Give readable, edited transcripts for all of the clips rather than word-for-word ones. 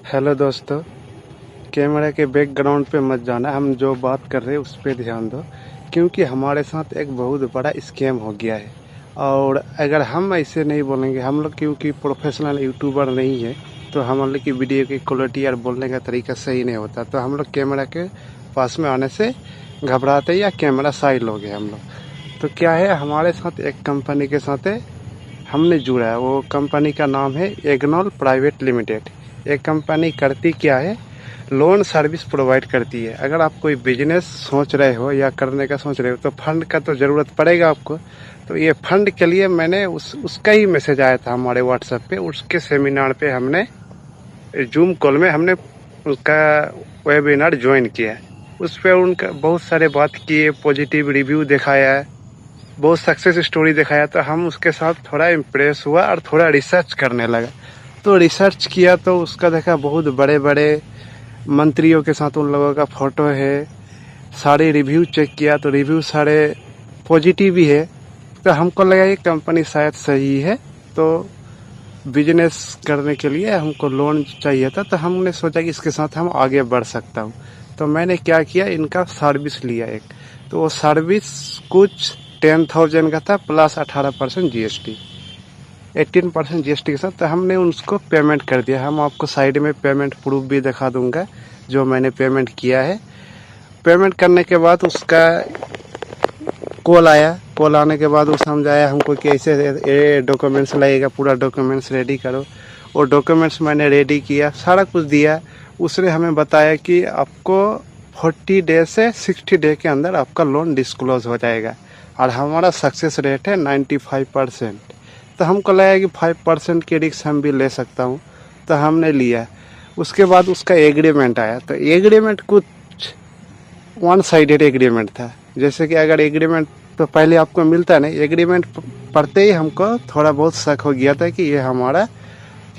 Hello दोस्तों, camera के background पे मत जाना। हम जो बात कर रहे हैं उस पे ध्यान दो, क्योंकि हमारे साथ एक बहुत बड़ा स्कैम हो गया है। और अगर हम ऐसे नहीं बोलेंगे, हम लोग क्योंकि प्रोफेशनल यूट्यूबर नहीं है, तो हम लोग की वीडियो की क्वालिटी और बोलने का तरीका सही नहीं होता, तो हम लोग कैमरा के पास में आने से घबराते या कैमरा साइड हो गए हम लोग। तो क्या है, हमारे साथ एक कंपनी के साथ हमने जुड़ा है। वो कंपनी का नाम है एग्नोल प्राइवेट लिमिटेड। ये कंपनी करती क्या है, लोन सर्विस प्रोवाइड करती है। अगर आप कोई बिजनेस सोच रहे हो या करने का सोच रहे हो, तो फंड का तो ज़रूरत पड़ेगा आपको। तो ये फंड के लिए मैंने उसका ही मैसेज आया था हमारे व्हाट्सएप पे। उसके सेमिनार पे हमने जूम कॉल में हमने उसका वेबिनार ज्वाइन किया। उस पर उनका बहुत सारे बात किए, पॉजिटिव रिव्यू दिखाया है, बहुत सक्सेस स्टोरी दिखाया। तो हम उसके साथ थोड़ा इम्प्रेस हुआ और थोड़ा रिसर्च करने लगा। तो रिसर्च किया तो उसका देखा बहुत बड़े बड़े मंत्रियों के साथ उन लोगों का फ़ोटो है। सारे रिव्यू चेक किया तो रिव्यू सारे पॉजिटिव ही है। तो हमको लगा ये कंपनी शायद सही है। तो बिजनेस करने के लिए हमको लोन चाहिए था, तो हमने सोचा कि इसके साथ हम आगे बढ़ सकता हूँ। तो मैंने क्या किया, इनका सर्विस लिया एक। तो वो सर्विस कुछ 10,000 का था प्लस 18% GST, 18% GST के साथ। तो हमने उसको पेमेंट कर दिया। हम आपको साइड में पेमेंट प्रूफ भी दिखा दूंगा जो मैंने पेमेंट किया है। पेमेंट करने के बाद उसका कॉल आया। कॉल आने के बाद वो समझाया हमको कि ऐसे ये डॉक्यूमेंट्स लगेगा, पूरा डॉक्यूमेंट्स रेडी करो। और डॉक्यूमेंट्स मैंने रेडी किया, सारा कुछ दिया। उसने हमें बताया कि आपको 40 डे से 60 डे के अंदर आपका लोन डिस्क्लोज हो जाएगा, और हमारा सक्सेस रेट है 95%। तो हमको लगा कि 5% के रिस्क हम भी ले सकता हूँ, तो हमने लिया। उसके बाद उसका एग्रीमेंट आया। तो एग्रीमेंट कुछ वन साइडेड एग्रीमेंट था। जैसे कि अगर एग्रीमेंट तो पहले आपको मिलता नहीं, एग्रीमेंट पढ़ते ही हमको थोड़ा बहुत शक हो गया था कि ये हमारा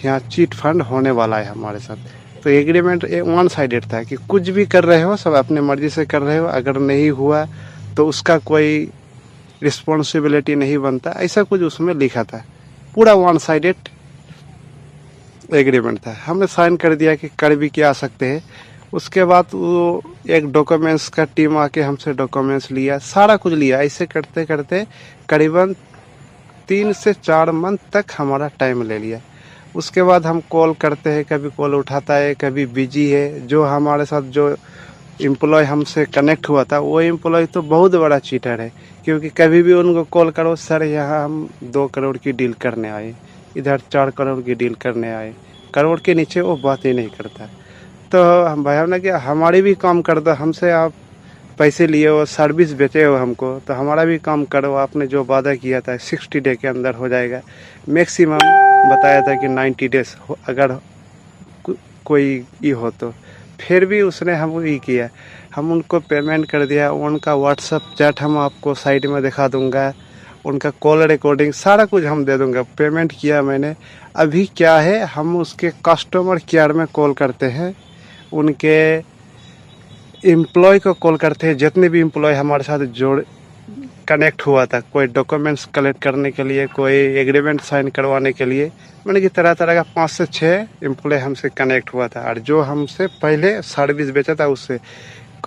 यहाँ चीट फंड होने वाला है हमारे साथ। तो एग्रीमेंट वन साइडेड था कि कुछ भी कर रहे हो सब अपने मर्जी से कर रहे हो, अगर नहीं हुआ तो उसका कोई रिस्पॉन्सिबिलिटी नहीं बनता, ऐसा कुछ उसमें लिखा था। पूरा वन साइडेड एग्रीमेंट था। हमने साइन कर दिया कि कर भी क्या सकते हैं। उसके बाद वो एक डॉक्यूमेंट्स का टीम आके हमसे डॉक्यूमेंट्स लिया, सारा कुछ लिया। ऐसे करते करते करीबन 3 से 4 मंथ तक हमारा टाइम ले लिया। उसके बाद हम कॉल करते हैं, कभी कॉल उठाता है, कभी बिजी है। जो हमारे साथ जो एम्प्लॉय हमसे कनेक्ट हुआ था, वो एम्प्लॉय तो बहुत बड़ा चीटर है। क्योंकि कभी भी उनको कॉल करो, सर यहाँ हम 2 करोड़ की डील करने आए, इधर 4 करोड़ की डील करने आए, करोड़ के नीचे वो बात ही नहीं करता। तो हम भाई हमने कि हमारी भी काम कर दो, हमसे आप पैसे लिए हो, सर्विस बेचे हो हमको, तो हमारा भी काम करो। आपने जो वादा किया था 60 डे के अंदर हो जाएगा, मैक्सिमम बताया था कि 90 डेज अगर कोई ये हो तो। फिर भी उसने हम ये किया, हम उनको पेमेंट कर दिया। उनका व्हाट्सअप चैट हम आपको साइड में दिखा दूंगा, उनका कॉल रिकॉर्डिंग सारा कुछ हम दे दूंगा। पेमेंट किया मैंने। अभी क्या है, हम उसके कस्टमर केयर में कॉल करते हैं, उनके एम्प्लॉय को कॉल करते हैं। जितने भी एम्प्लॉय हमारे साथ जोड़ कनेक्ट हुआ था, कोई डॉक्यूमेंट्स कलेक्ट करने के लिए, कोई एग्रीमेंट साइन करवाने के लिए, मैंने कि तरह तरह का 5 से 6 एम्प्लॉय हमसे कनेक्ट हुआ था। और जो हमसे पहले सर्विस बेचा था उससे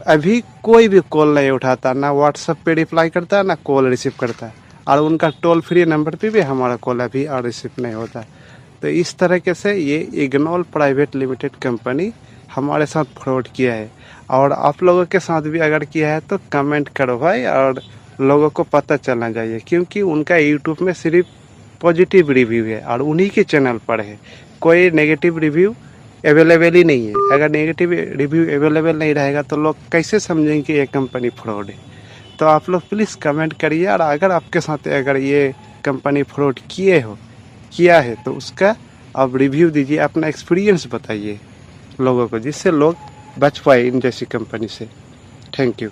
अभी कोई भी कॉल नहीं उठाता, ना व्हाट्सएप पे रिप्लाई करता, ना कॉल रिसीव करता। और उनका टोल फ्री नंबर पे भी हमारा कॉल अभी और रिसीव नहीं होता। तो इस तरीके से ये इग्नोल प्राइवेट लिमिटेड कंपनी हमारे साथ फ्रॉड किया है। और आप लोगों के साथ भी अगर किया है तो कमेंट करो भाई, और लोगों को पता चलना चाहिए। क्योंकि उनका यूट्यूब में सिर्फ पॉजिटिव रिव्यू है और उन्हीं के चैनल पर है, कोई नेगेटिव रिव्यू अवेलेबल ही नहीं है। अगर नेगेटिव रिव्यू अवेलेबल नहीं रहेगा तो लोग कैसे समझेंगे कि ये कंपनी फ्रॉड है। तो आप लोग प्लीज़ कमेंट करिए, और अगर आपके साथ अगर ये कंपनी फ्रॉड किया है तो उसका आप रिव्यू दीजिए, अपना एक्सपीरियंस बताइए लोगों को, जिससे लोग बच पाए इन जैसी कंपनी से। Thank you.